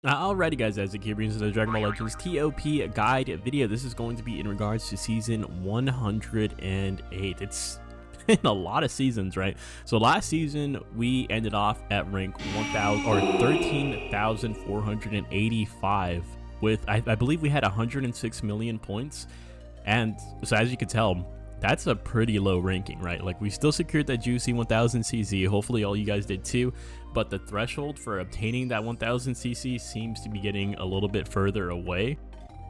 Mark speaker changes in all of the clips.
Speaker 1: Alrighty guys, as it brings the Dragon Ball Legends TOP guide video. This is going to be in regards to season 108. It's been a lot of seasons, right? So last season we ended off at rank 1000 or 13,485 with I believe we had 106 million points. And so as you can tell, that's a pretty low ranking, right? Like, we still secured that juicy 1000 CC. Hopefully all you guys did too, but the threshold for obtaining that 1000 CC seems to be getting a little bit further away.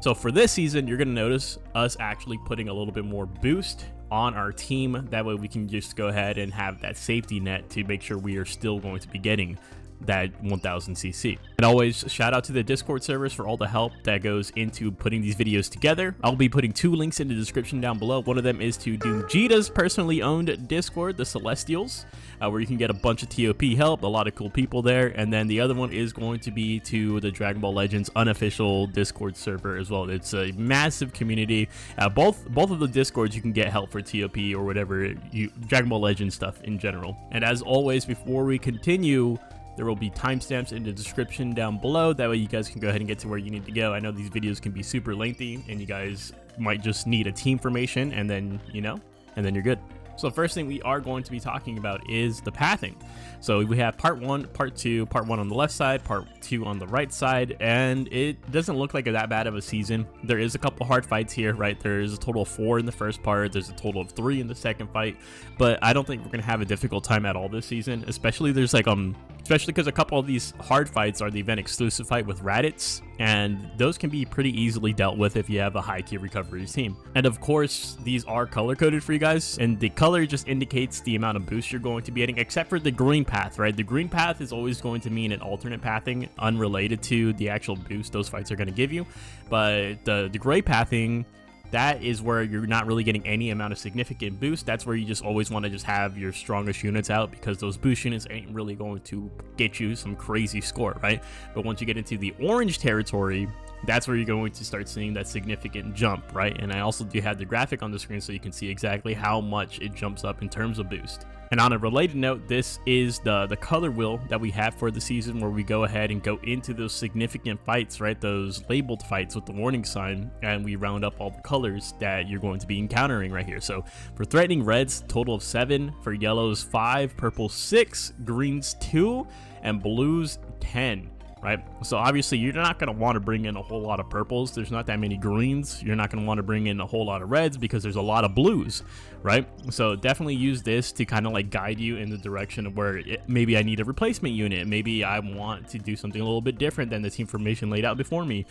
Speaker 1: So for this season, you're gonna notice us actually putting a little bit more boost on our team. That way we can just go ahead and have that safety net to make sure we are still going to be getting that 1000 CC. And always shout out to the Discord servers for all the help that goes into putting these videos together. I'll be putting two links in the description down below. One of them is to doomgeta's personally owned Discord, the Celestials, where you can get a bunch of TOP help, a lot of cool people there. And then the other one is going to be to the Dragon Ball Legends unofficial Discord server as well. It's a massive community. Both of the Discords you can get help for TOP or whatever Dragon Ball Legends stuff in general. And as always, before we continue, there will be timestamps in the description down below. That way you guys can go ahead and get to where you need to go. I know these videos can be super lengthy and you guys might just need a team formation and then, and then you're good. So the first thing we are going to be talking about is the pathing. So we have part 1, part 2, part 1 on the left side, part 2 on the right side, and it doesn't look like that bad of a season. There is a couple hard fights here, right? There's a total of 4 in the first part, there's a total of 3 in the second fight, but I don't think we're gonna have a difficult time at all this season, especially there's especially because a couple of these hard fights are the event exclusive fight with Raditz, and those can be pretty easily dealt with if you have a high key recovery team. And of course, these are color coded for you guys, and the color just indicates the amount of boost you're going to be getting, except for the green path, right? The green path is always going to mean an alternate pathing unrelated to the actual boost those fights are going to give you. But the gray pathing, that is where you're not really getting any amount of significant boost. That's where you just always want to just have your strongest units out, because those boost units ain't really going to get you some crazy score, right? But once you get into the orange territory, that's where you're going to start seeing that significant jump, right? And I also do have the graphic on the screen so you can see exactly how much it jumps up in terms of boost. And on a related note, this is the color wheel that we have for the season, where we go ahead and go into those significant fights, right? Those labeled fights with the warning sign, and we round up all the colors that you're going to be encountering right here. So for threatening reds, total of 7, for yellows 5, purple 6, greens 2, and blues 10. Right, so obviously you're not going to want to bring in a whole lot of purples. There's not that many greens. You're not going to want to bring in a whole lot of reds because there's a lot of blues, right? So definitely use this to kind of like guide you in the direction of where maybe I need a replacement unit. Maybe I want to do something a little bit different than the team formation laid out before me.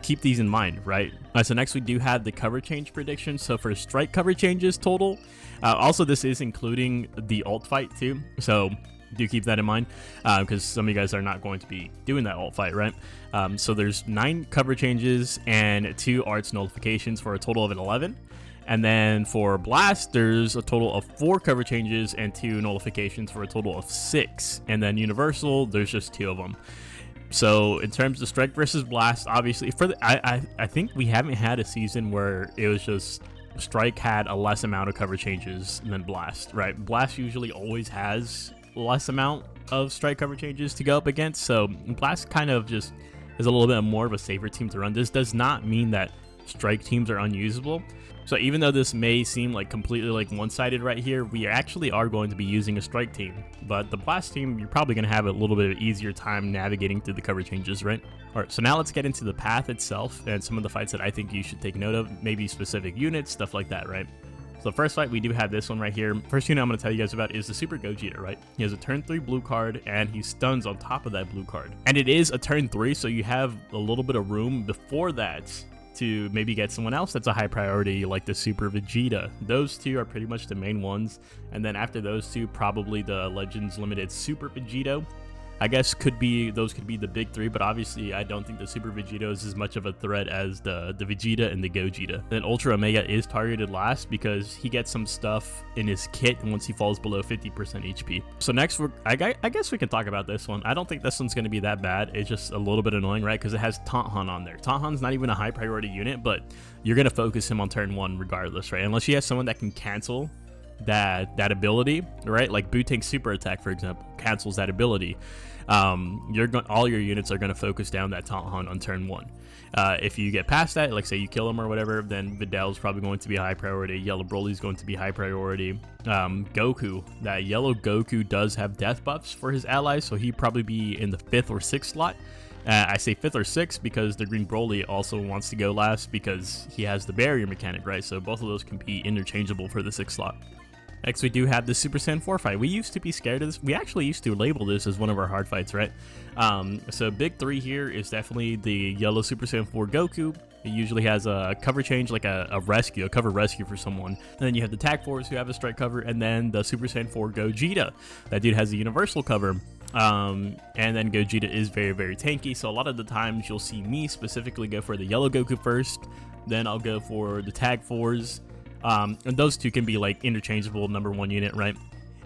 Speaker 1: Keep these in mind, right? So next we do have the cover change prediction. So for strike cover changes total, also this is including the alt fight too. So do keep that in mind, because some of you guys are not going to be doing that alt fight, right? So there's 9 cover changes and 2 arts nullifications for a total of 11. And then for blast, there's a total of 4 cover changes and 2 nullifications for a total of 6. And then universal, there's just 2 of them. So in terms of strike versus blast, obviously I think we haven't had a season where it was just strike had a less amount of cover changes than blast, right? Blast usually always has less amount of strike cover changes to go up against, so blast kind of just is a little bit more of a safer team to run. This does not mean that strike teams are unusable. So even though this may seem like completely like one-sided right here, we actually are going to be using a strike team, but the blast team, you're probably going to have a little bit of easier time navigating through the cover changes, right? All right, so now let's get into the path itself and some of the fights that I think you should take note of, maybe specific units, stuff like that, right? So the first fight, we do have this one right here. First unit I'm going to tell you guys about is the Super Gogeta, right? He has a turn 3 blue card, and he stuns on top of that blue card. And it is a turn 3, so you have a little bit of room before that to maybe get someone else that's a high priority, like the Super Vegeta. Those two are pretty much the main ones. And then after those two, probably the Legends Limited Super Vegito. I guess those could be the big 3, but obviously I don't think the Super Vegito is as much of a threat as the Vegeta and the Gogeta. Then Ultra Omega is targeted last because he gets some stuff in his kit once he falls below 50% HP. So next, I guess we can talk about this one. I don't think this one's going to be that bad. It's just a little bit annoying, right? Because it has Taunthan on there. Taunthan's not even a high priority unit, but you're going to focus him on turn 1 regardless, right? Unless you have someone that can cancel that ability, right? Like Butang's super attack, for example, cancels that ability. All your units are going to focus down that Taunthan on turn 1. If you get past that, like say you kill him or whatever, then Videl's probably going to be a high priority. Yellow Broly's going to be high priority. Goku, that yellow Goku does have death buffs for his allies, so he'd probably be in the 5th or 6th slot. I say 5th or 6th because the green Broly also wants to go last because he has the barrier mechanic, right? So both of those can be interchangeable for the 6th slot. Next, we do have the Super Saiyan 4 fight. We used to be scared of this. We actually used to label this as one of our hard fights, right? So big 3 here is definitely the yellow Super Saiyan 4 Goku. It usually has a cover change, like a cover rescue for someone. And then you have the Tag Force who have a strike cover, and then the Super Saiyan 4 Gogeta. That dude has a universal cover. And then Gogeta is very, very tanky. So a lot of the times you'll see me specifically go for the yellow Goku first. Then I'll go for the Tag Force. And those two can be like interchangeable number 1 unit, right?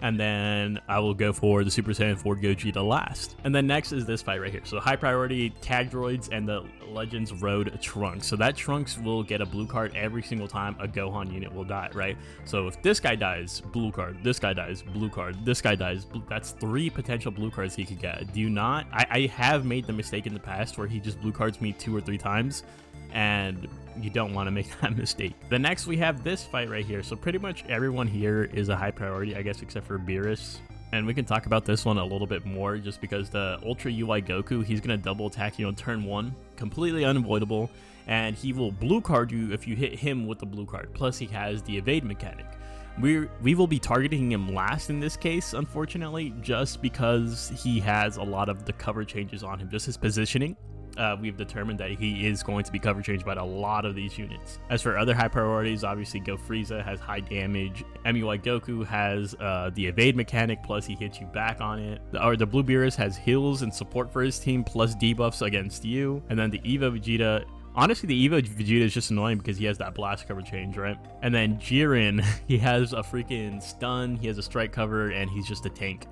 Speaker 1: And then I will go for the Super Saiyan 4 Gogeta last. And then next is this fight right here. So high priority tag droids and the Legends Road Trunks. So that Trunks will get a blue card every single time a Gohan unit will die, right? So if this guy dies, blue card, this guy dies, blue card, this guy dies, that's 3 potential blue cards he could get. Do not, I have made the mistake in the past where he just blue cards me 2 or 3 times, and you don't want to make that mistake. The next we have this fight right here. So pretty much everyone here is a high priority, I guess, except for Beerus. And we can talk about this one a little bit more just because the Ultra UI Goku, he's going to double attack you on turn 1, completely unavoidable, and he will blue card you if you hit him with the blue card. Plus he has the evade mechanic. We will be targeting him last in this case, unfortunately, just because he has a lot of the cover changes on him, just his positioning. We've determined that he is going to be cover changed by a lot of these units. As for other high priorities, obviously Go Frieza has high damage. MUI Goku has the evade mechanic, plus he hits you back on it. The Blue Beerus has heals and support for his team, plus debuffs against you. And then the Evo Vegeta, honestly, the Evo Vegeta is just annoying because he has that blast cover change, right? And then Jiren, he has a freaking stun, he has a strike cover, and he's just a tank.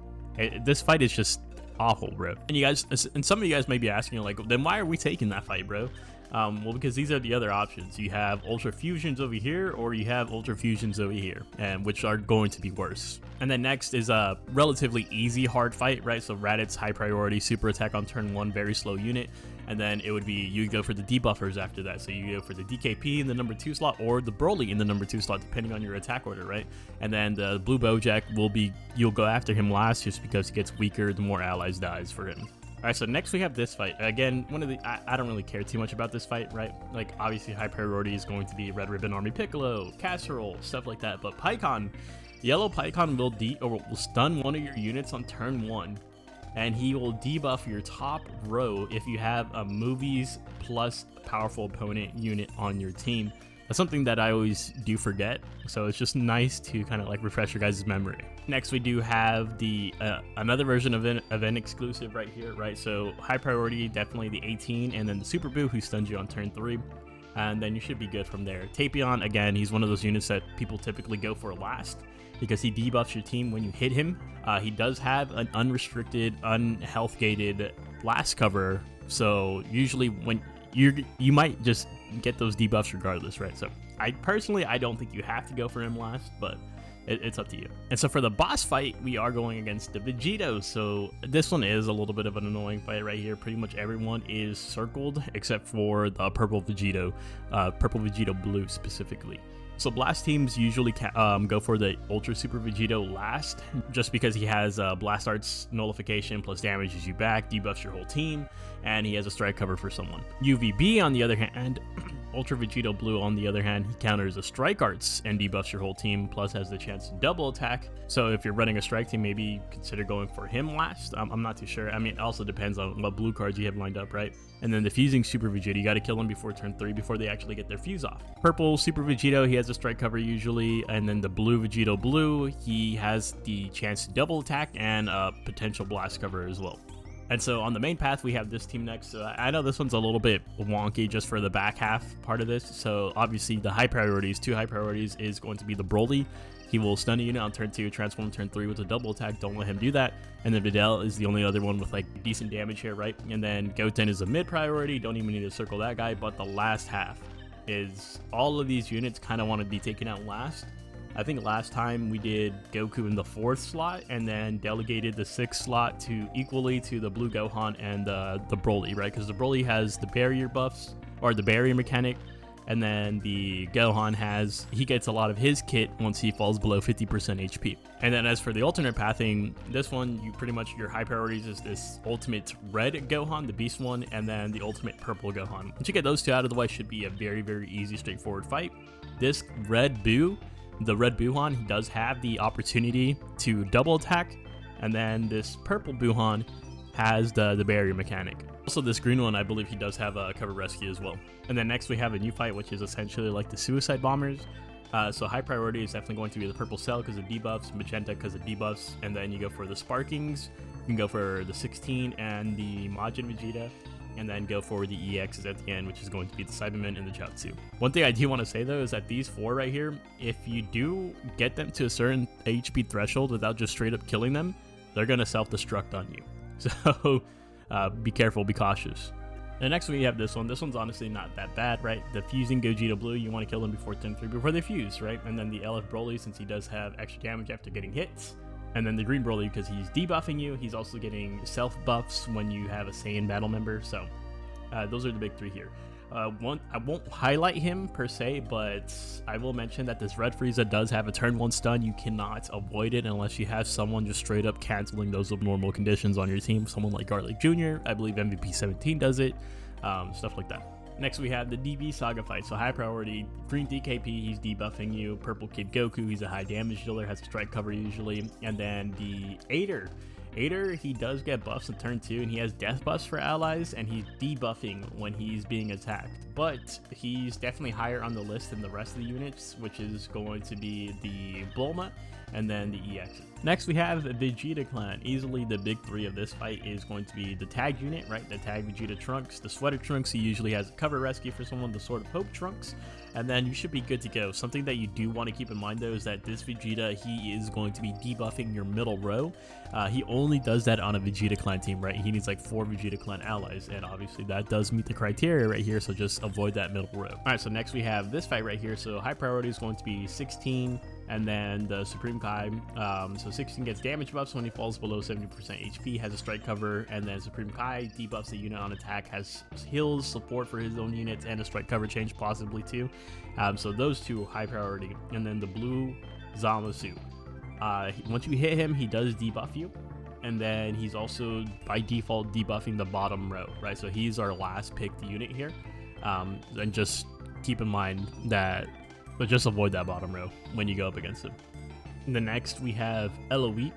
Speaker 1: This fight is just awful, bro. And you guys, and some of you guys may be asking, like, then why are we taking that fight, bro? Well, because these are the other options. You have Ultra Fusions over here, or you have Ultra Fusions over here, and which are going to be worse. And then next is a relatively easy hard fight, right? So Raditz high priority super attack on turn 1, very slow unit. And then it would be, you go for the debuffers after that. So you go for the DKP in the number 2 slot or the Broly in the number 2 slot, depending on your attack order, right? And then the Blue Bojack will be, you'll go after him last just because he gets weaker the more allies dies for him. All right, so next we have this fight. Again, one of the, I don't really care too much about this fight, right? Like, obviously high priority is going to be Red Ribbon Army Piccolo, Casserole, stuff like that. But Pikkon, yellow Pikkon will stun one of your units on turn 1. And he will debuff your top row if you have a movies plus powerful opponent unit on your team. That's something that I always do forget, so it's just nice to kind of like refresh your guys' memory. Next, we do have the another version of event exclusive right here, right? So high priority, definitely the 18, and then the Super Boo who stuns you on turn 3. And then you should be good from there. Tapion, again, he's one of those units that people typically go for last because he debuffs your team when you hit him. He does have an unrestricted, unhealth gated blast cover, so usually when you might just get those debuffs regardless, right? So I don't think you have to go for him last, but it's up to you. And so for the boss fight, we are going against the Vegetos. So this one is a little bit of an annoying fight right here. Pretty much everyone is circled except for the purple Vegeto blue specifically. So blast teams usually go for the Ultra Super Vegito last, just because he has Blast Arts nullification plus damages you back, debuffs your whole team, and he has a strike cover for someone. UVB on the other hand, Ultra Vegito Blue on the other hand, he counters a Strike Arts and debuffs your whole team, plus has the chance to double attack. So if you're running a strike team, maybe consider going for him last. I'm not too sure. I mean, it also depends on what blue cards you have lined up, right? And then the Fusing Super Vegeta, you got to kill him before turn 3 before they actually get their fuse off. Purple Super Vegito, he has a strike cover usually, and then the blue Vegito Blue, he has the chance to double attack and a potential blast cover as well. And so on the main path, we have this team next. So I know this one's a little bit wonky just for the back half part of this. So obviously the high priorities, 2 high priorities is going to be the Broly. He will stun a unit on turn 2, transform turn 3 with a double attack. Don't let him do that. And then Videl is the only other one with like decent damage here, right? And then Goten is a mid priority. Don't even need to circle that guy. But the last half is all of these units kind of want to be taken out last. I think last time we did Goku in the 4th slot and then delegated the 6th slot to equally to the Blue Gohan and the Broly, right? Because the Broly has the barrier buffs, or the barrier mechanic, and then the Gohan he gets a lot of his kit once he falls below 50% HP. And then as for the alternate pathing, this one, you pretty much, your high priorities is this ultimate red Gohan, the beast one, and then the ultimate purple Gohan. Once you get those two out of the way, should be a very, very easy, straightforward fight. This red Buu, the red Buuhan, he does have the opportunity to double attack, and then this purple Buuhan has the barrier mechanic. Also, this green one, I believe he does have a cover rescue as well. And then next we have a new fight, which is essentially like the suicide bombers. So high priority is definitely going to be the purple cell because of debuffs, magenta because of debuffs, and then you go for the sparkings, you can go for the 16 and the Majin Vegeta, and then go for the EXs at the end, which is going to be the Cybermen and the Chiaotzu. One thing I do want to say though is that these 4 right here, if you do get them to a certain HP threshold without just straight up killing them, they're going to self-destruct on you. So be careful, be cautious. And next we have this one. This one's honestly not that bad, right? The fusing Gogeta Blue, you want to kill them before turn 3, before they fuse, right? And then the LF Broly, since he does have extra damage after getting hits. And then the green Broly, because he's debuffing you, he's also getting self buffs when you have a Saiyan battle member. So those are the big 3 here. I won't highlight him per se, but I will mention that this red Frieza does have a turn 1 stun. You cannot avoid it unless you have someone just straight up canceling those abnormal conditions on your team. Someone like Garlic Jr., I believe MVP 17 does it, stuff like that. Next we have the DB Saga fight. So high priority, green DKP, he's debuffing you. Purple Kid Goku, he's a high damage dealer, has a strike cover usually. And then the Aider, he does get buffs in turn 2, and he has death buffs for allies, and he's debuffing when he's being attacked. But he's definitely higher on the list than the rest of the units, which is going to be the Bulma and then the EX. Next we have Vegeta Clan. Easily the big 3 of this fight is going to be the tag unit, right? The tag Vegeta Trunks, the sweater Trunks, he usually has a cover rescue for someone, the Sword of Hope Trunks, and then you should be good to go. Something that you do want to keep in mind though is that this Vegeta, he is going to be debuffing your middle row. He only does that on a Vegeta Clan team, right? He needs like 4 Vegeta Clan allies, and obviously that does meet the criteria right here, so just avoid that middle row. Alright, so next we have this fight right here. So high priority is going to be 16, and then the Supreme Kai. So 16 gets damage buffs when he falls below 70% HP, has a strike cover, and then Supreme Kai debuffs the unit on attack, has heals, support for his own units, and a strike cover change possibly too. So those 2 high priority. And then the blue Zamasu. Once you hit him, he does debuff you, and then he's also by default debuffing the bottom row, right? So he's our last picked unit here, and just keep in mind that, but just avoid that bottom row when you go up against him. And the next we have Eloise.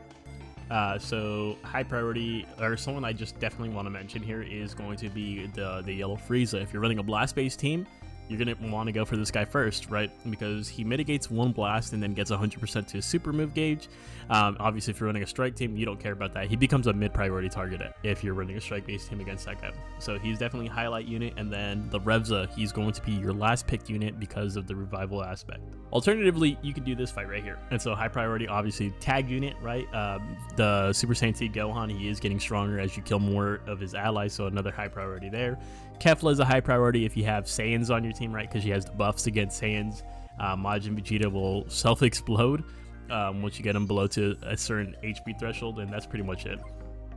Speaker 1: So high priority, or someone I just definitely want to mention here, is going to be the yellow Frieza. If you're running a blast based team, you're going to want to go for this guy first, right? Because he mitigates 1 blast and then gets 100% to his super move gauge. Obviously, if you're running a strike team, you don't care about that. He becomes a mid-priority target if you're running a strike-based team against that guy. So he's definitely a highlight unit. And then the Revza, he's going to be your last picked unit because of the revival aspect. Alternatively, you can do this fight right here. And so high priority, obviously, tag unit, right? The Super Saiyan 3 Gohan, he is getting stronger as you kill more of his allies, so another high priority there. Kefla is a high priority if you have Saiyans on your team, right? Because she has the buffs against Saiyans. Majin Vegeta will self-explode once you get him below to a certain HP threshold, and that's pretty much it.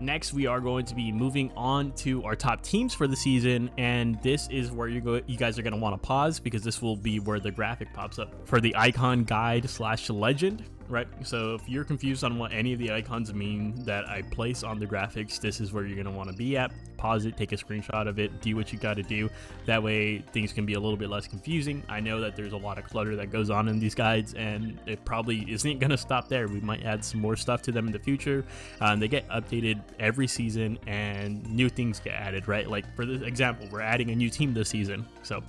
Speaker 1: Next, we are going to be moving on to our top teams for the season, and this is where you guys are going to want to pause, because this will be where the graphic pops up for the icon guide / legend, right? So if you're confused on what any of the icons mean that I place on the graphics, this is where you're going to want to be at. Pause it, take a screenshot of it, do what you got to do. That way things can be a little bit less confusing. I know that there's a lot of clutter that goes on in these guides, and it probably isn't going to stop there. We might add some more stuff to them in the future. They get updated every season and new things get added, right? Like for this example, we're adding a new team this season. So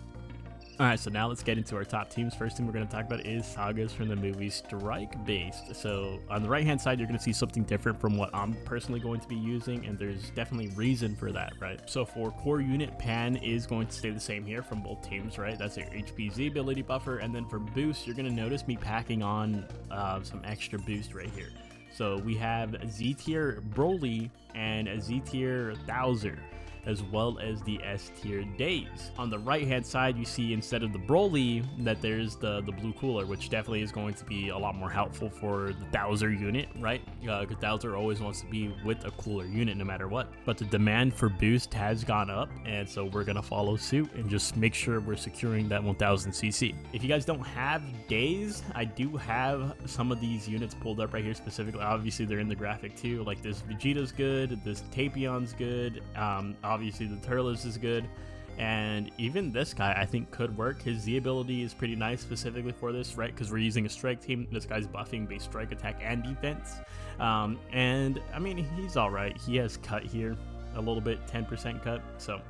Speaker 1: alright, so now let's get into our top teams. First thing we're going to talk about is Sagas from the movie Strike Based. So on the right hand side, you're going to see something different from what I'm personally going to be using, and there's definitely reason for that, right? So for core unit, Pan is going to stay the same here from both teams, right? That's your HPZ ability buffer. And then for boost, you're going to notice me packing on some extra boost right here. So we have Z tier Broly and a Z tier Thouser. as well as the S tier days. On the right hand side, you see instead of the Broly that there's the blue cooler, which definitely is going to be a lot more helpful for the Bowser unit, right? Because Bowser always wants to be with a cooler unit no matter what. But the demand for boost has gone up, and so we're gonna follow suit and just make sure we're securing that 1000 cc. If you guys don't have days, I do have some of these units pulled up right here specifically. Obviously they're in the graphic too, like this Vegeta's good, this Tapion's good, obviously the Turles is good, and even this guy I think could work. His Z ability is pretty nice specifically for this, right? Because we're using a strike team. This guy's buffing base strike, attack, and defense, and I mean he's all right. He has cut here a little bit, 10% cut, so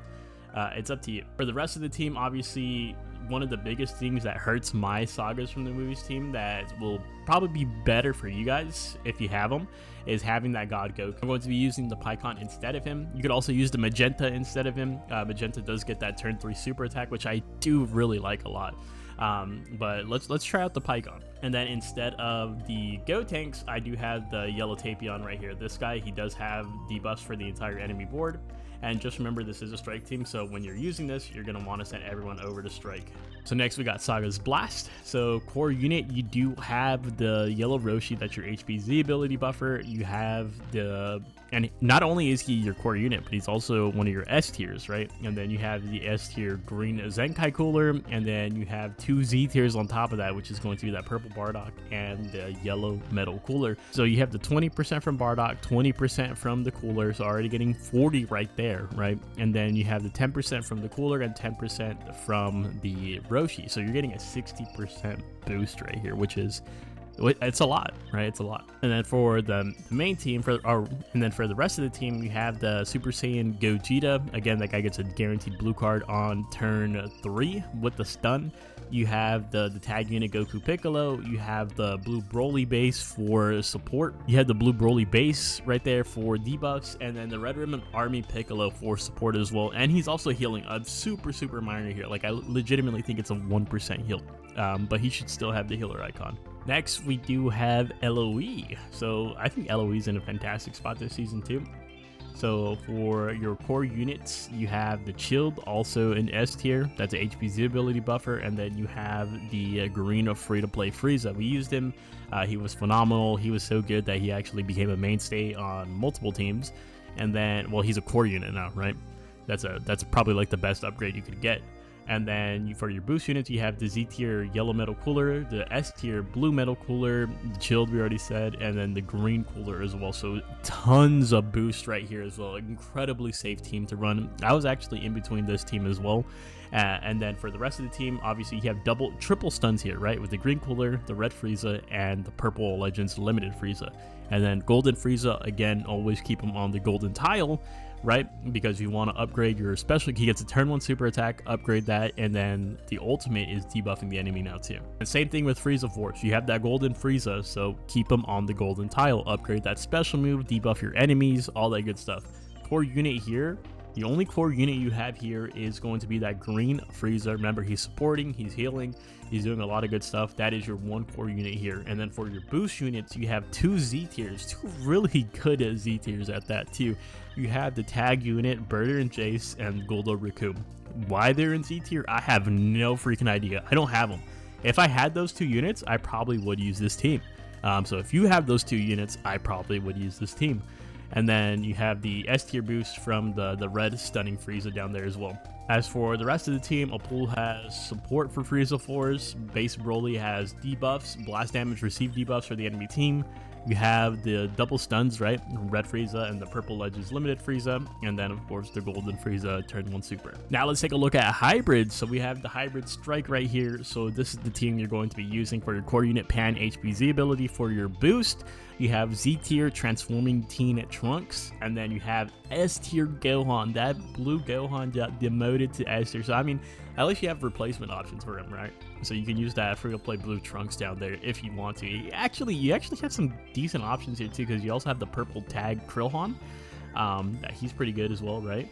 Speaker 1: it's up to you. For the rest of the team, obviously one of the biggest things that hurts my Sagas from the movies team that will probably be better for you guys if you have them is having that God Goku. I'm going to be using the Pycon instead of him. You could also use the Magenta instead of him. Magenta does get that turn 3 super attack, which I do really like a lot. But let's try out the Pycon. And then instead of the Gotenks, I do have the yellow Tapion right here. This guy, he does have debuffs for the entire enemy board. And just remember, this is a strike team, so when you're using this, you're going to want to send everyone over to strike. So next we got Saga's Blast. So core unit, you do have the yellow Roshi, that's your HPZ ability buffer. You have the, and not only is he your core unit, but he's also one of your S tiers, right? And then you have the S tier green Zenkai cooler, and then you have 2 Z tiers on top of that, which is going to be that purple Bardock and the yellow metal cooler. So you have the 20% from Bardock, 20% from the cooler, so already getting 40 right there, right? And then you have the 10% from the cooler and 10% from the Roshi, so you're getting a 60% boost right here, which is, it's a lot, right? It's a lot. And then for the main team, and then for the rest of the team, you have the Super Saiyan Gogeta. Again, that guy gets a guaranteed blue card on turn 3 with the stun. You have the tag unit Goku Piccolo. You have the blue Broly base for support. You have the blue Broly base right there for debuffs, and then the Red Ribbon Army Piccolo for support as well. And he's also healing a super minor here. Like I legitimately think it's a 1% heal, but he should still have the healer icon. Next, we do have LOE. So I think LOE is in a fantastic spot this season too. So for your core units, you have the Chilled, also in S tier. That's an HPZ ability buffer. And then you have the green of free-to-play Frieza. We used him. He was phenomenal. He was so good that he actually became a mainstay on multiple teams. And then, well, he's a core unit now, right? That's probably like the best upgrade you could get. And then for your boost units, you have the Z tier yellow metal cooler, the S tier blue metal cooler, the Chilled we already said, and then the green cooler as well. So tons of boost right here as well. Incredibly safe team to run. I was actually in between this team as well. And then for the rest of the team, obviously you have triple stuns here, right? With the green cooler, the red Frieza, and the purple Legends limited Frieza. And then golden Frieza, again, always keep him on the golden tile, right? Because you want to upgrade your special. He gets a turn 1 super attack, upgrade that, and then the ultimate is debuffing the enemy now too. And same thing with Frieza Force. You have that golden Frieza, so keep him on the golden tile, upgrade that special move, debuff your enemies, all that good stuff. Core unit here, the only core unit you have here is going to be that green Frieza. Remember, he's supporting, he's healing, he's doing a lot of good stuff. That is your one core unit here. And then for your boost units, you have 2 Z tiers, 2 really good Z tiers at that too. You have the tag unit, Birder and Jace, and Goldo Riku. Why they're in Z tier, I have no freaking idea. I don't have them. If I had those 2 units, I probably would use this team. So if you have those 2 units, I probably would use this team. And then you have the S tier boost from the red stunning Frieza down there as well. As for the rest of the team, Apul has support for Frieza Force, base Broly has debuffs, blast damage received debuffs for the enemy team. You have the double stuns, right? Red Frieza and the purple Legends limited Frieza, and then of course the golden Frieza turn 1 super. Now let's take a look at hybrids. So we have the hybrid strike right here. So this is the team you're going to be using for your core unit Pan HPZ ability. For your boost, you have Z tier transforming Tien Trunks, and then you have S tier Gohan. That blue Gohan got demoted to S tier. So I mean, at least you have replacement options for him, right? So you can use that for play blue Trunks down there if you want to. You actually have some decent options here too, because you also have the purple tag Krillhan. He's pretty good as well, right?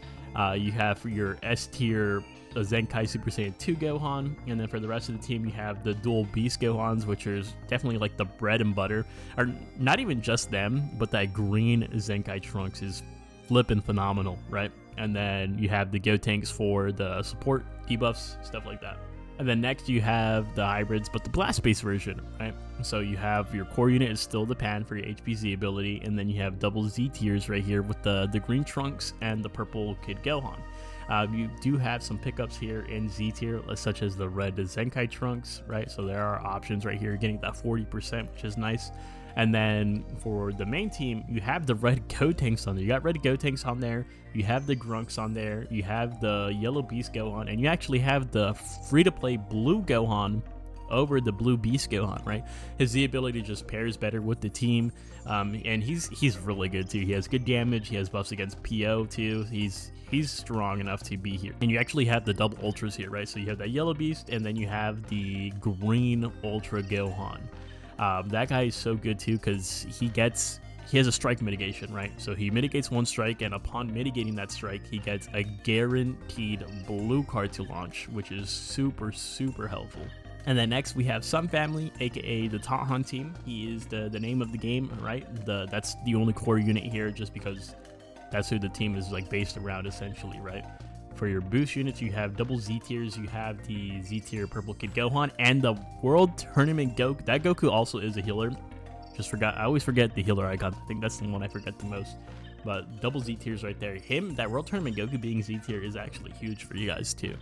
Speaker 1: You have for your S tier Zenkai Super Saiyan 2 Gohan, and then for the rest of the team you have the dual beast Gohans, which is definitely like the bread and butter, or not even just them, but that green Zenkai Trunks is flipping phenomenal, right? and then you have the Gotenks for the support debuffs, stuff like that. And then next you have the hybrids, but the blast-based version, right? So you have your core unit is still the Pan for your HPZ ability, and then you have double Z tiers right here with the green Trunks and the purple Kid Gohan. You do have some pickups here in Z tier, such as the red Zenkai Trunks, right? So there are options right here, getting that 40%, which is nice. And then for the main team, you have the red Gotenks on there. You got red Gotenks on there. You have the Grunks on there. You have the yellow Beast Gohan, and you actually have the free-to-play blue Gohan over the blue Beast Gohan, right? His Z ability just pairs better with the team, and he's really good too. He has good damage. He has buffs against PO too. He's strong enough to be here. And you actually have the double ultras here, right? So you have that yellow Beast, and then you have the green Ultra Gohan. That guy is so good too because he has a strike mitigation, right? So he mitigates one strike, and upon mitigating that strike, he gets a guaranteed blue card to launch, which is super helpful. And then next we have Sun Family, aka the Taunthan team. He is the name of the game, right? That's the only core unit here, just because that's who the team is like based around essentially, right? For your boost units, you have double Z tiers. You have the Z tier purple Kid Gohan and the World Tournament Goku. That Goku also is a healer. I always forget the healer icon. I think that's the one I forget the most. But double Z tiers right there. That World Tournament Goku being Z tier is actually huge for you guys too.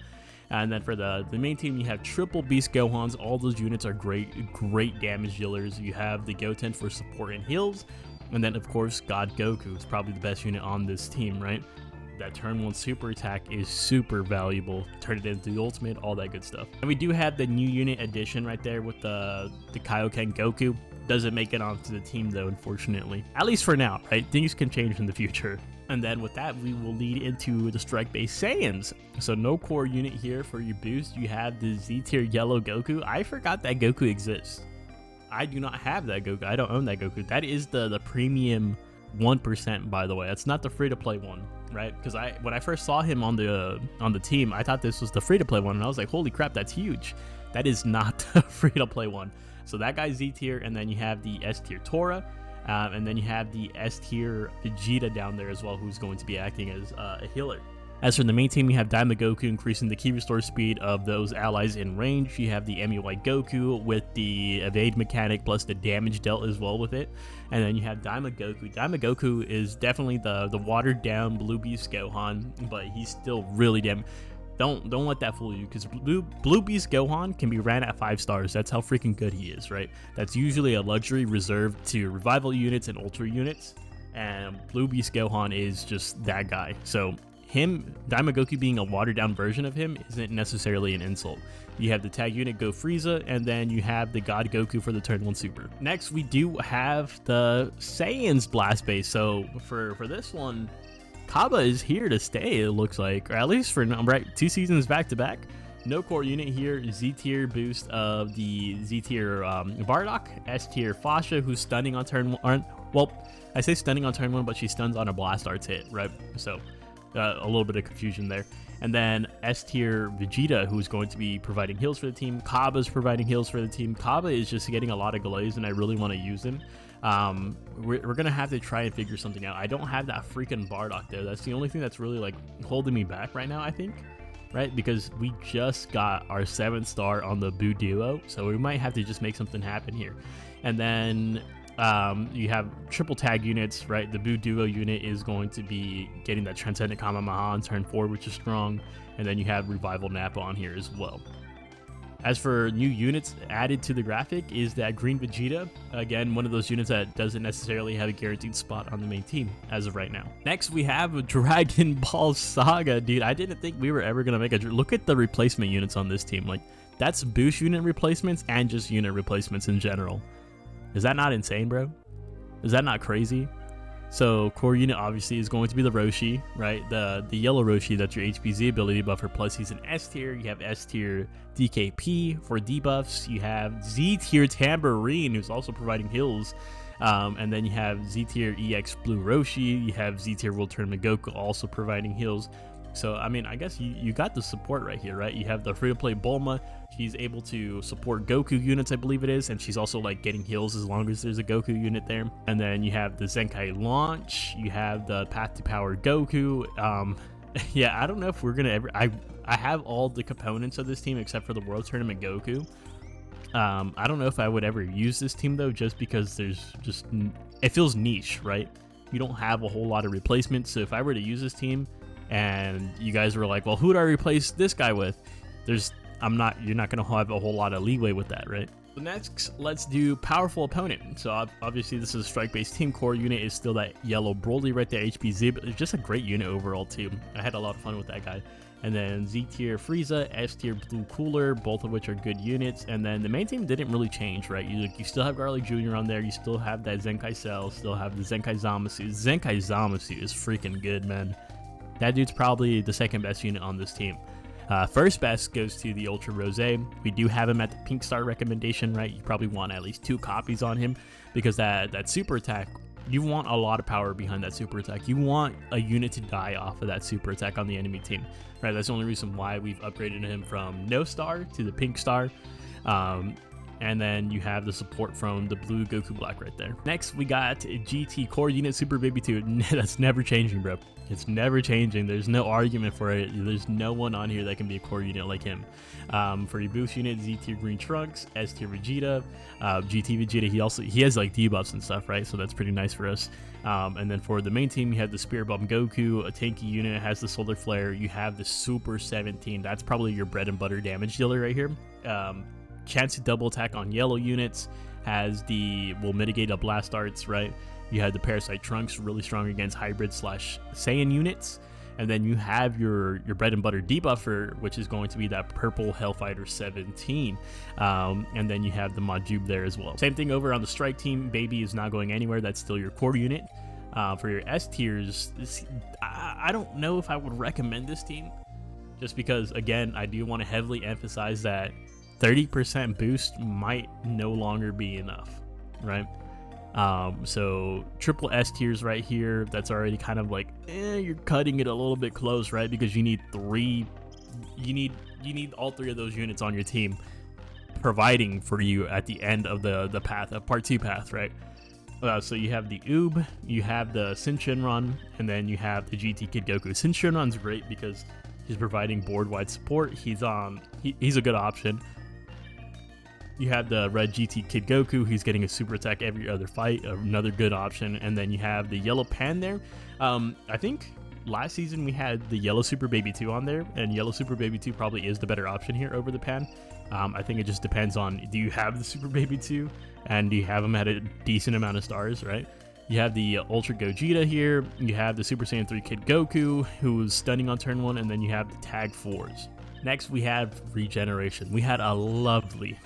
Speaker 1: And then for the main team, you have triple Beast Gohans. All those units are great damage dealers. You have the Goten for support and heals. And then, of course, God Goku is probably the best unit on this team, right? That turn 1 super attack is super valuable. Turn it into the ultimate, all that good stuff. And we do have the new unit addition right there with the Kaioken Goku. Doesn't make it onto the team though, unfortunately. At least for now, right? Things can change in the future. And then with that, we will lead into the strike-based Saiyans. So no core unit here for your boost. You have the Z-tier yellow Goku. I forgot that Goku exists. I do not have that Goku. I don't own that Goku. That is the premium 1%, by the way. That's not the free-to-play one, right? Because when I first saw him on the team, I thought this was the free-to-play one, and I was like, holy crap, that's huge. That is not the free-to-play one. So that guy's Z-tier, and then you have the S-tier Tora, and then you have the S-tier Vegeta down there as well, who's going to be acting as a healer. As for the main team, you have Daima Goku increasing the key restore speed of those allies in range. You have the MUI Goku with the evade mechanic plus the damage dealt as well with it. And then you have Daima Goku. Daima Goku is definitely the watered down Blue Beast Gohan, but he's still really damn. Don't let that fool you, because Blue Beast Gohan can be ran at 5 stars. That's how freaking good he is, right? That's usually a luxury reserved to revival units and ultra units, and Blue Beast Gohan is just that guy. So Daima Goku being a watered down version of him isn't necessarily an insult. You have the tag unit Go Frieza, and then you have the God Goku for the turn 1 super. Next, we do have the Saiyans blast base. So for this one, Kaba is here to stay, it looks like, or at least for 2 seasons back to back. No core unit here. Z tier boost of the Z tier Bardock, S tier Fasha, who's stunning on turn 1. Well, I say stunning on turn 1, but she stuns on her blast arts hit, right? So a little bit of confusion there. And then S tier Vegeta, who's going to be providing heals for the team. Kaba's providing heals for the team. Kaba is just getting a lot of glaze, and I really want to use him. We're gonna have to try and figure something out. I don't have that freaking Bardock there. That's the only thing that's really like holding me back right now, I think, right? Because we just got our 7th star on the Boo Duo, so we might have to just make something happen here. And then you have triple tag units, right? The Boo Duo unit is going to be getting that Transcendent Kamehameha on turn 4, which is strong. And then you have Revival Nappa on here as well. As for new units added to the graphic is that Green Vegeta. Again, one of those units that doesn't necessarily have a guaranteed spot on the main team as of right now. Next, we have Dragon Ball Saga. Dude, I didn't think we were ever going to make look at the replacement units on this team. Like, that's boost unit replacements and just unit replacements in general. Is that not insane, bro? Is that not crazy? So core unit obviously is going to be the Roshi, right? The yellow Roshi, that's your HPZ ability buffer, plus he's an S tier. You have S tier DKP for debuffs. You have Z tier Tambourine, who's also providing heals. And then you have Z tier EX Blue Roshi. You have Z tier World Tournament Goku also providing heals. So, I mean, I guess you got the support right here, right? You have the free-to-play Bulma. She's able to support Goku units, I believe it is, and she's also, like, getting heals as long as there's a Goku unit there. And then you have the Zenkai Launch. You have the Path to Power Goku. Yeah, I don't know if we're gonna ever. I have all the components of this team except for the World Tournament Goku. I don't know if I would ever use this team though, just because there's just it feels niche, right? You don't have a whole lot of replacements. So if I were to use this team, and you guys were like, well, who do I replace this guy with? You're not gonna have a whole lot of leeway with that, right? So next, let's do powerful opponent. So obviously this is a strike-based team. Core unit is still that yellow Broly right there, HPZ, but it's just a great unit overall too. I had a lot of fun with that guy. And then Z tier Frieza, S tier Blue Cooler, both of which are good units. And then the main team didn't really change, right? You still have Garlic Jr. on there. You still have that Zenkai Cell, still have the Zenkai Zamasu. Zenkai Zamasu is freaking good, man. That dude's probably the second best unit on this team. First best goes to the Ultra Rose. We do have him at the pink star recommendation, right? You probably want at least 2 copies on him because that super attack, you want a lot of power behind that super attack. You want a unit to die off of that super attack on the enemy team, right? That's the only reason why we've upgraded him from no star to the pink star. And then you have the support from the blue Goku Black right there. Next, we got GT Core Unit Super Baby 2. That's never changing, bro. It's never changing. There's no argument for it. There's no one on here that can be a core unit like him. For your boost unit, Z tier Green Trunks, S tier Vegeta, GT Vegeta. He has like debuffs and stuff, right? So that's pretty nice for us. And then for the main team, you have the Spirit Bomb Goku, a tanky unit, has the Solar Flare. You have the Super 17. That's probably your bread and butter damage dealer right here. Chance to double attack on yellow units, will mitigate a blast arts, right? You have the Parasite Trunks, really strong against hybrid / Saiyan units. And then you have your bread and butter debuffer, which is going to be that purple Hellfighter 17. And then you have the Majub there as well. Same thing over on the strike team. Baby is not going anywhere. That's still your core unit. For your S tiers, I don't know if I would recommend this team, just because, again, I do want to heavily emphasize that 30% boost might no longer be enough, right? So triple S tiers right here, that's already kind of like, you're cutting it a little bit close, right? Because you need all 3 of those units on your team providing for you at the end of the path, of part 2 path, right? So you have the Oob, you have the Shinron, and then you have the GT Kid Goku. Shinron's great because he's providing board-wide support. He's a good option. You have the red GT Kid Goku, who's getting a super attack every other fight, another good option. And then you have the yellow Pan there. I think last season we had the yellow Super Baby 2 on there, and yellow Super Baby 2 probably is the better option here over the Pan. I think it just depends on, do you have the Super Baby 2, and do you have him at a decent amount of stars, right? You have the Ultra Gogeta here, you have the Super Saiyan 3 Kid Goku, who's stunning on turn 1, and then you have the Tag 4s. Next, we have Regeneration. We had a lovely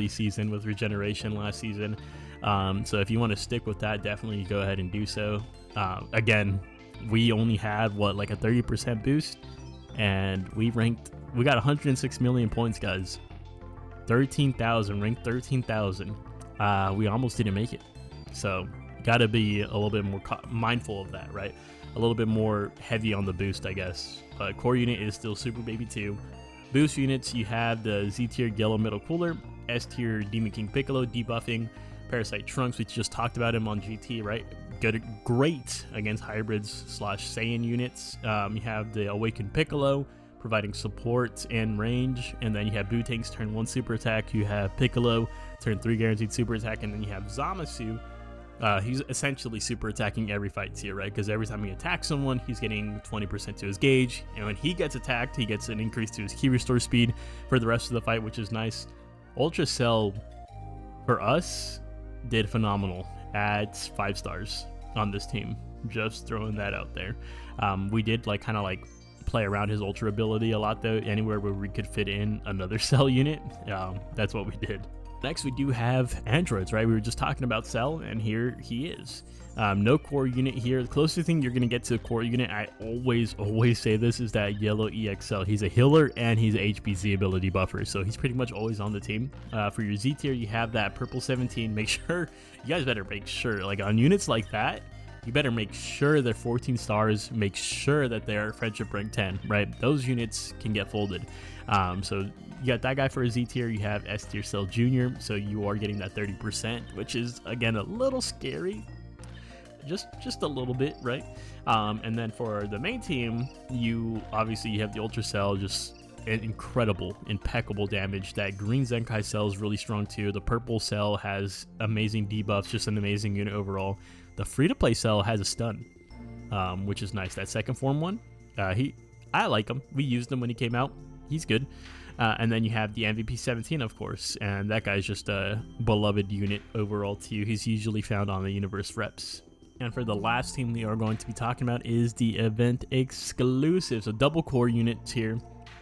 Speaker 1: season with Regeneration last season. So if you want to stick with that, definitely go ahead and do so. Again, we only had like a 30% boost, and we got 106 million points, guys. 13,000, ranked 13,000. We almost didn't make it. So gotta be a little bit more mindful of that, right? A little bit more heavy on the boost, I guess. Core unit is still Super Baby 2. Boost units, you have the Z tier Yellow Middle Cooler, S tier Demon King Piccolo debuffing, Parasite Trunks, we just talked about him on GT, right? Great against hybrids / Saiyan units. You have the Awakened Piccolo providing support and range, and then you have Boo-Tank's turn 1 super attack, you have Piccolo turn 3 guaranteed super attack, and then you have Zamasu. He's essentially super attacking every fight tier, right? Because every time he attacks someone, he's getting 20% to his gauge, and when he gets attacked, he gets an increase to his key restore speed for the rest of the fight, which is nice. Ultra Cell, for us, did phenomenal at 5 stars on this team. Just throwing that out there. We did kind of play around his Ultra ability a lot, though. Anywhere where we could fit in another Cell unit, that's what we did. Next, we do have androids, right? We were just talking about Cell, and here he is. No core unit here. The closest thing you're going to get to a core unit, I always say this, is that yellow EXL. He's a healer, and he's an HPZ ability buffer, so he's pretty much always on the team. For your Z tier, you have that purple 17. Make sure, you guys better make sure, on units like that, you better make sure they're 14 stars, make sure that they're friendship rank 10, right? Those units can get folded. So you got that guy for a Z tier, you have S tier Cell Jr., so you are getting that 30%, which is, again, a little scary. just a little bit, right? And then for the main team, you obviously have the Ultra Cell, just incredible, impeccable damage. That green Zenkai Cell is really strong too. The purple Cell has amazing debuffs, just an amazing unit overall. The free-to-play Cell has a stun, which is nice. That second form one, I like him. We used him when he came out. He's good. And then you have the MVP 17, of course, and that guy's just a beloved unit overall too. He's usually found on the Universe Reps. And for the last team we are going to be talking about is the event exclusive. So double core units here,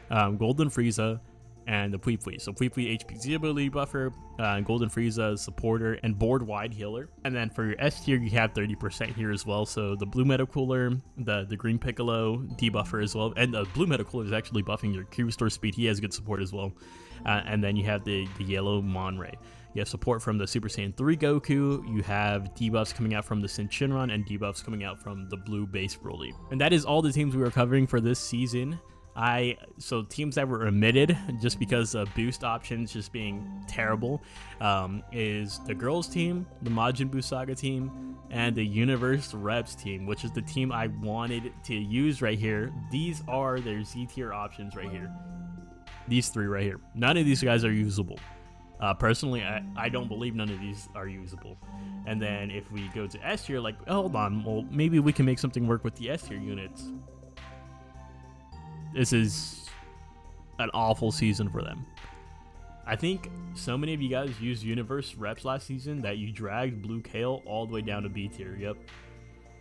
Speaker 1: Golden Frieza and the Pui. So Pui HP ability buffer, Golden Frieza supporter, and board wide healer. And then for your S tier, you have 30% here as well. So the blue Meta Cooler, the green Piccolo debuffer as well, and the blue Meta Cooler is actually buffing your Ki restore speed. He has good support as well. And then you have the yellow Monray. You have support from the Super Saiyan 3 Goku, you have debuffs coming out from the Sin Shinron, and debuffs coming out from the blue base Broly. And that is all the teams we were covering for this season. So teams that were omitted just because of boost options just being terrible is the girls team, the Majin Buu Saga team, and the Universe Reps team, which is the team I wanted to use right here. These are their Z tier options right here. These three right here. None of these guys are usable. Personally, I don't believe none of these are usable. And then if we go to S tier, like, hold on, well, maybe we can make something work with the S tier units. This is an awful season for them. I think so many of you guys used Universe Reps last season that you dragged Blue Kale all the way down to B tier. Yep.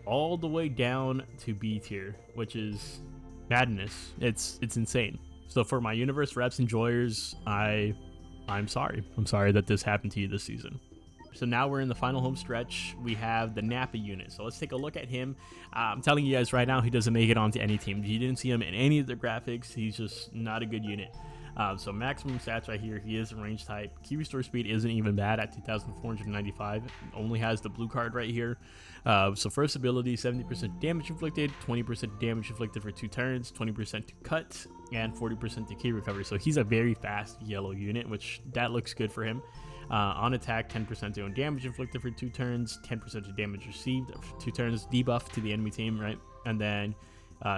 Speaker 1: All the way down to B tier, which is madness. It's insane. So for my Universe Reps enjoyers, I'm sorry. I'm sorry that this happened to you this season. So now we're in the final home stretch. We have the Nappa unit. So let's take a look at him. I'm telling you guys right now, he doesn't make it onto any team. You didn't see him in any of the graphics. He's just not a good unit. So maximum stats right here. He is a range type. Ki restore speed isn't even bad at 2,495. Only has the blue card right here. So first ability, 70% damage inflicted, 20% damage inflicted for 2 turns, 20% to cut, and 40% to ki recovery. So he's a very fast yellow unit, which that looks good for him. On attack, 10% to own damage inflicted for 2 turns, 10% to damage received for 2 turns, debuff to the enemy team, right? And then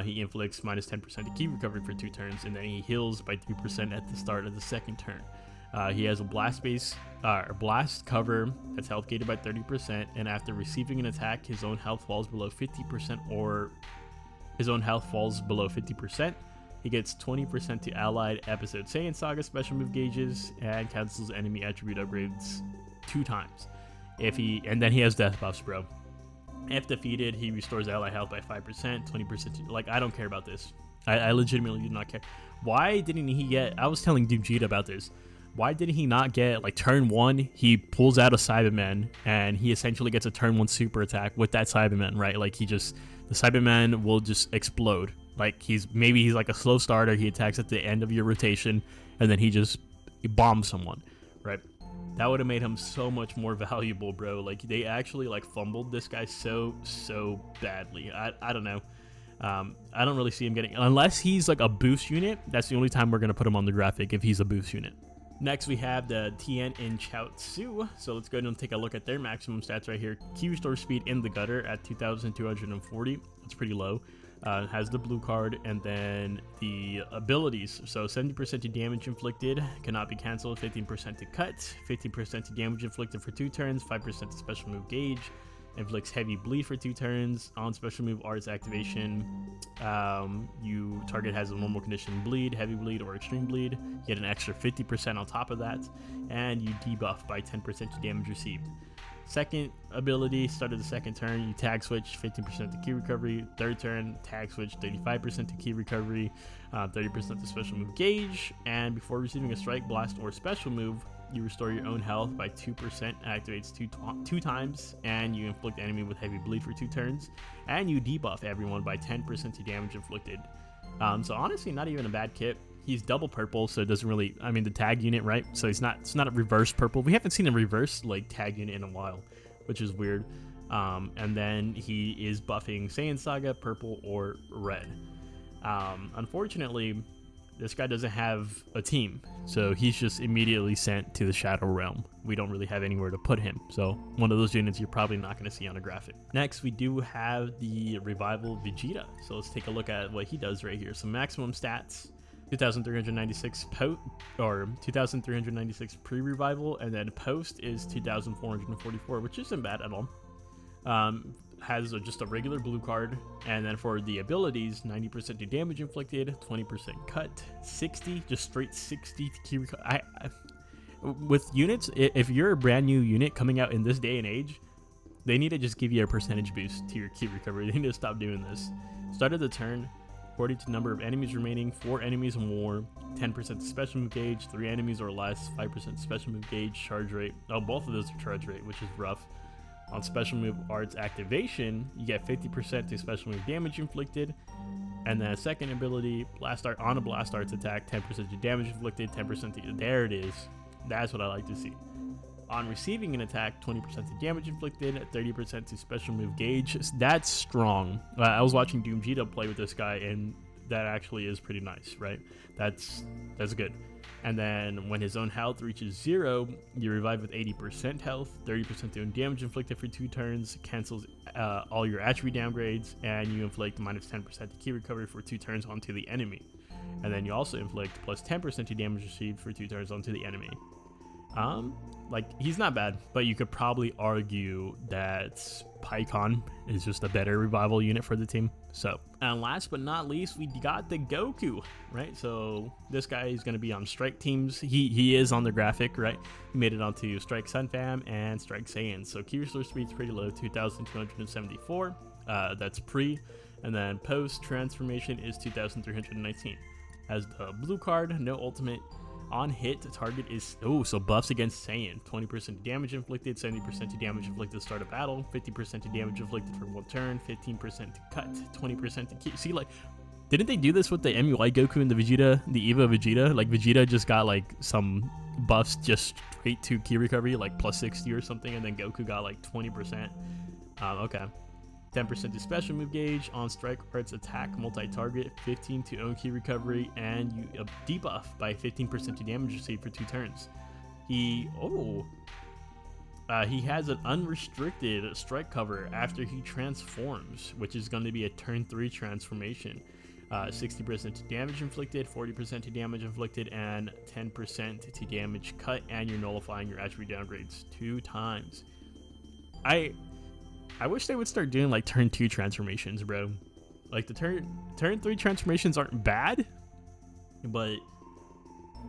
Speaker 1: he inflicts minus 10% to ki recovery for 2 turns, and then he heals by 3% at the start of the second turn. He has a blast cover that's health gated by 30%, and after receiving an attack, his own health falls below 50%, or his own health falls below 50%. He gets 20% to allied episode Saiyan Saga special move gauges and cancels enemy attribute upgrades 2 times. And then he has death buffs, bro. If defeated, he restores ally health by 5%, 20% to, like, I don't care about this. I legitimately do not care. Why didn't he get, I was telling doomgeta about this. Why didn't he not get, like, turn 1, he pulls out a Cyberman, and he essentially gets a turn 1 super attack with that Cyberman, right? Like, the Cyberman will just explode. Like, maybe he's like a slow starter, he attacks at the end of your rotation, and then he bombs someone, right? That would have made him so much more valuable, bro. Like, they actually, like, fumbled this guy so badly. I don't know. I don't really see him getting, unless he's like a boost unit, that's the only time we're going to put him on the graphic, if he's a boost unit. Next, we have the Tien and Chiaotzu. So let's go ahead and take a look at their maximum stats right here. Ki restore speed in the gutter at 2,240. That's pretty low. Has the blue card, and then the abilities. So 70% to damage inflicted, cannot be cancelled, 15% to cut, 15% to damage inflicted for 2 turns, 5% to special move gauge, inflicts heavy bleed for 2 turns. On special move arts activation, you target has a normal condition bleed, heavy bleed, or extreme bleed. You get an extra 50% on top of that, and you debuff by 10% to damage received. Second ability, start of the second turn, you tag switch 15% to ki recovery. Third turn, tag switch 35% to ki recovery, 30% to special move gauge. And before receiving a strike, blast, or special move, you restore your own health by 2%, activates two times, and you inflict enemy with heavy bleed for 2 turns. And you debuff everyone by 10% to damage inflicted. So honestly, not even a bad kit. He's double purple, so it doesn't really, I mean, the tag unit, right? So it's not a reverse purple. We haven't seen a reverse, like, tag unit in a while, which is weird. And then he is buffing Saiyan Saga, purple or red. Unfortunately, this guy doesn't have a team, so he's just immediately sent to the Shadow Realm. We don't really have anywhere to put him, so one of those units you're probably not going to see on a graphic. Next, we do have the Revival Vegeta, so let's take a look at what he does right here. So maximum stats, 2,396 or 2,396 pre-revival, and then post is 2,444, which isn't bad at all. Has just a regular blue card, and then for the abilities, 90% to damage inflicted, 20% cut, 60 just straight 60 to key with units. If you're a brand new unit coming out in this day and age, they need to just give you a percentage boost to your key recovery. They need to stop doing this. Start of the turn, according to number of enemies remaining, 4 enemies or more, 10% special move gauge, 3 enemies or less, 5% special move gauge, charge rate. Oh, both of those are charge rate, which is rough. On special move arts activation, you get 50% to special move damage inflicted, and then second ability, blast art on a blast arts attack, 10% to damage inflicted, 10% to, there it is. That's what I like to see. On receiving an attack, 20% to damage inflicted, 30% to special move gauge. That's strong. I was watching doomgeta play with this guy, and that actually is pretty nice, right? That's good. And then when his own health reaches 0, you revive with 80% health, 30% to damage inflicted for 2 turns, cancels all your attribute downgrades, and you inflict minus 10% to key recovery for 2 turns onto the enemy. And then you also inflict plus 10% to damage received for 2 turns onto the enemy. Like, he's not bad, but you could probably argue that Pycon is just a better revival unit for the team. So, and last but not least, we got the Goku, right? So this guy is going to be on strike teams. He is on the graphic, right? He made it onto Strike Sunfam and Strike Saiyans. So key resource speed's pretty low, 2,274. That's pre, and then post transformation is 2,319. Has the blue card, no ultimate. On hit, the target is, so buffs against Saiyan, 20% damage inflicted, 70% to damage inflicted to start a battle, 50% to damage inflicted for 1 turn, 15% to cut, 20% to keep. See, like, didn't they do this with the MUI Goku and the Vegeta, the EVA Vegeta? Like, Vegeta just got like some buffs just straight to key recovery, like plus 60 or something, and then Goku got like 20%. Okay. 10% to special move gauge, on strike arts attack multi-target, 15 to own key recovery, and you debuff by 15% to damage received for 2 turns. He has an unrestricted strike cover after he transforms, which is going to be a turn 3 transformation. 60% to damage inflicted, 40% to damage inflicted, and 10% to damage cut, and you're nullifying your attribute downgrades 2 times. I wish they would start doing like turn 2 transformations, bro. Like the turn 3 transformations aren't bad, but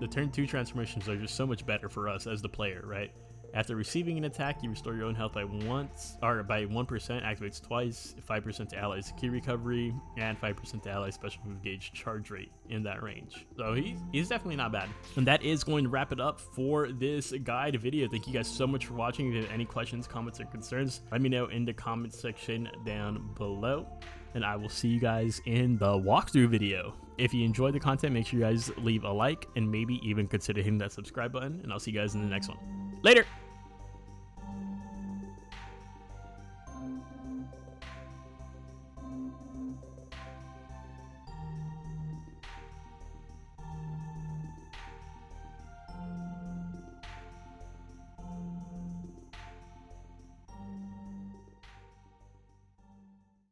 Speaker 1: the turn 2 transformations are just so much better for us as the player, right? After receiving an attack, you restore your own health by 1%, activates twice, 5% to allies key recovery, and 5% to allies special move gauge charge rate in that range. So he's definitely not bad. And that is going to wrap it up for this guide video. Thank you guys so much for watching. If you have any questions, comments, or concerns, let me know in the comment section down below. And I will see you guys in the walkthrough video. If you enjoyed the content, make sure you guys leave a like and maybe even consider hitting that subscribe button. And I'll see you guys in the next one. Later!